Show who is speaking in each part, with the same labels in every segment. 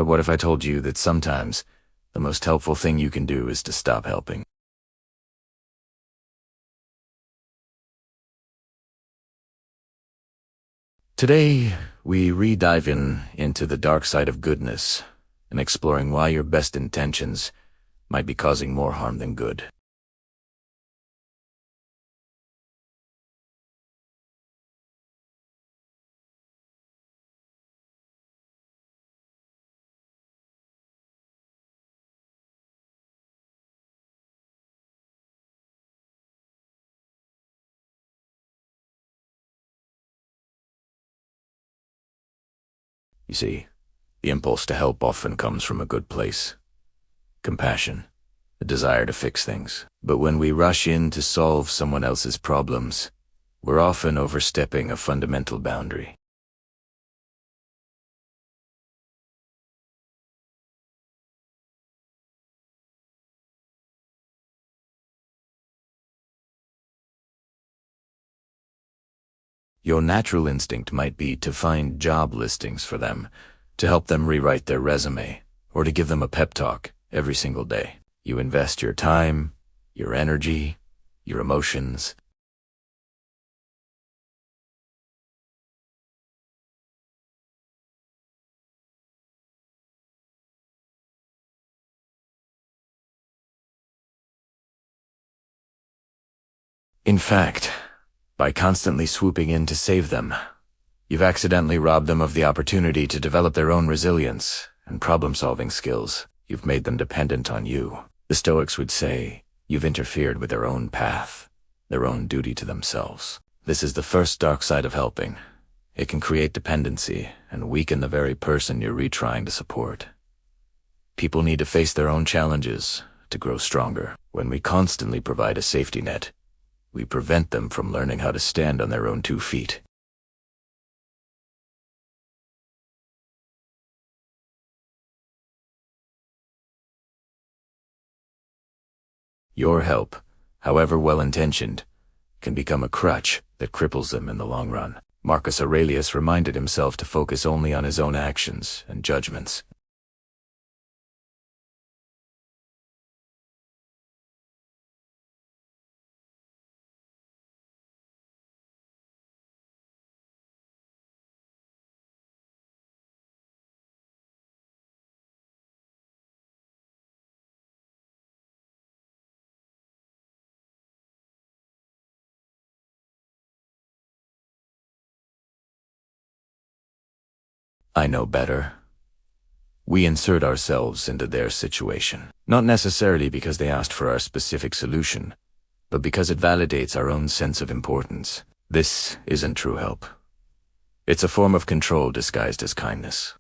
Speaker 1: But what if I told you that sometimes the most helpful thing you can do is to stop helping? Today, we re-dive into the dark side of goodness and exploring why your best intentions might be causing more harm than good. You see, the impulse to help often comes from a good place. Compassion, a desire to fix things. But when we rush in to solve someone else's problems, we're often overstepping a fundamental boundary. Your natural instinct might be to find job listings for them, to help them rewrite their resume, or to give them a pep talk every single day. You invest your time, your energy, your emotions. In fact, by constantly swooping in to save them, you've accidentally robbed them of the opportunity to develop their own resilience and problem-solving skills. You've made them dependent on you. The Stoics would say you've interfered with their own path, their own duty to themselves. This is the first dark side of helping. It can create dependency and weaken the very person you're retrying to support. People need to face their own challenges to grow stronger. When we constantly provide a safety net, we prevent them from learning how to stand on their own 2 feet. Your help, however well-intentioned, can become a crutch that cripples them in the long run. Marcus Aurelius reminded himself to focus only on his own actions and judgments. I know better. We insert ourselves into their situation, not necessarily because they asked for our specific solution, but because it validates our own sense of importance. This isn't true help. It's a form of control disguised as kindness.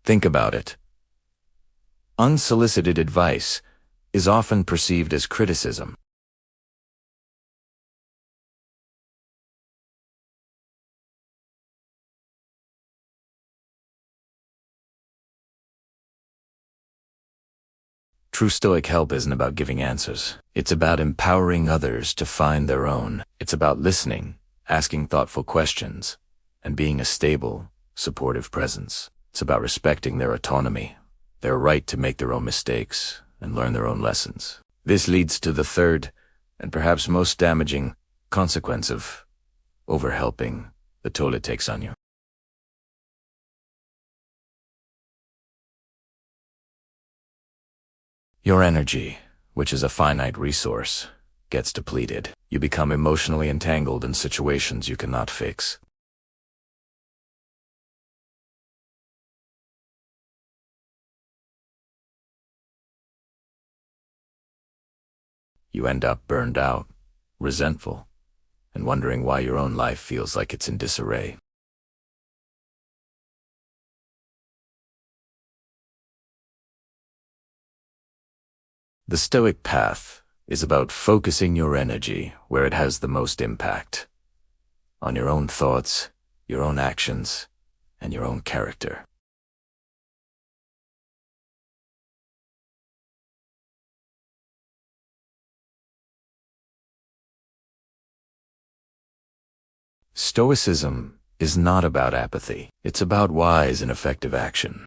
Speaker 1: Think about it. Unsolicited advice is often perceived as criticism. True Stoic help isn't about giving answers. It's about empowering others to find their own. It's about listening, asking thoughtful questions, and being a stable, supportive presence. It's about respecting their autonomy, their right to make their own mistakes and learn their own lessons. This leads to the third, and perhaps most damaging, consequence of overhelping, the toll it takes on you. Your energy, which is a finite resource, gets depleted. You become emotionally entangled in situations you cannot fix. You end up burned out, resentful, and wondering why your own life feels like it's in disarray. The Stoic path is about focusing your energy where it has the most impact, on your own thoughts, your own actions, and your own character. Stoicism is not about apathy. It's about wise and effective action.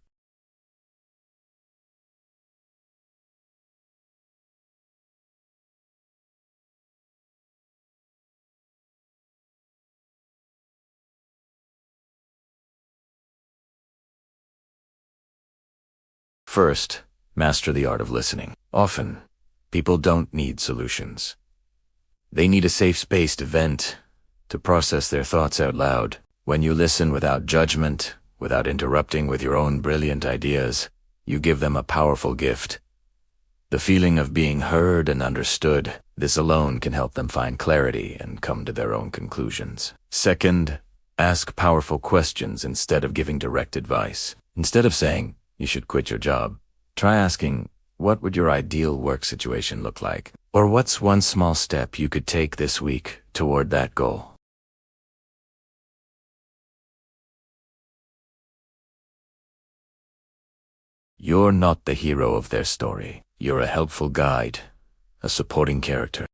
Speaker 1: First, master the art of listening. Often, people don't need solutions. They need a safe space to vent, to process their thoughts out loud. When you listen without judgment, without interrupting with your own brilliant ideas, you give them a powerful gift. The feeling of being heard and understood. This alone can help them find clarity and come to their own conclusions. Second, ask powerful questions instead of giving direct advice. Instead of saying, "You should quit your job," try asking, "What would your ideal work situation look like?" Or "What's one small step you could take this week toward that goal?" You're not the hero of their story. You're a helpful guide, a supporting character.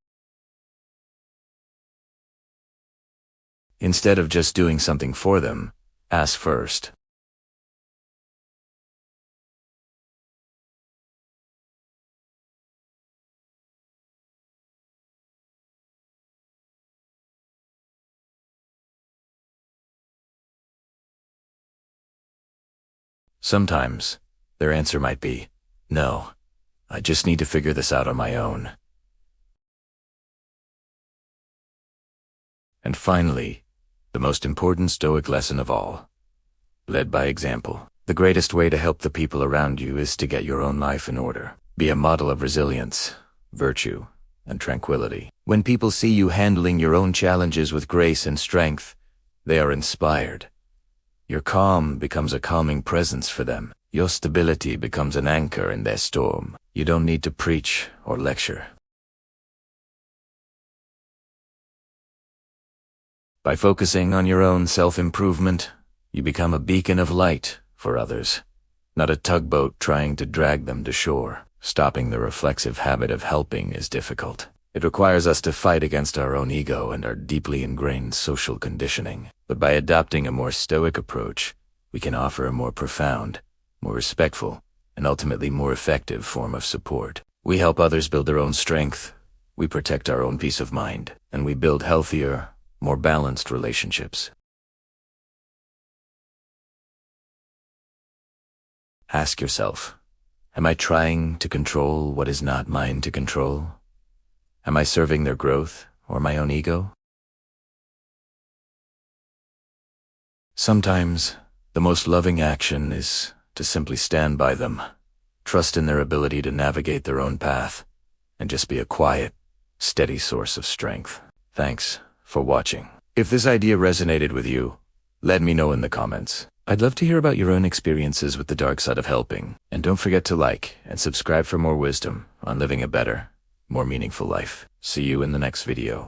Speaker 1: Instead of just doing something for them, ask first. Sometimes, their answer might be, "No, I just need to figure this out on my own." And finally, the most important Stoic lesson of all: lead by example. The greatest way to help the people around you is to get your own life in order. Be a model of resilience, virtue, and tranquility. When people see you handling your own challenges with grace and strength, they are inspired. Your calm becomes a calming presence for them. Your stability becomes an anchor in their storm. You don't need to preach or lecture. By focusing on your own self-improvement, you become a beacon of light for others, not a tugboat trying to drag them to shore. Stopping the reflexive habit of helping is difficult. It requires us to fight against our own ego and our deeply ingrained social conditioning. But by adopting a more stoic approach, we can offer a more profound, more respectful, and ultimately more effective form of support. We help others build their own strength, we protect our own peace of mind, and we build healthier, more balanced relationships. Ask yourself, am I trying to control what is not mine to control? Am I serving their growth or my own ego? Sometimes, the most loving action is to simply stand by them, trust in their ability to navigate their own path, and just be a quiet, steady source of strength. Thanks for watching. If this idea resonated with you, let me know in the comments. I'd love to hear about your own experiences with the dark side of helping. And don't forget to like and subscribe for more wisdom on living a better, more meaningful life. See you in the next video.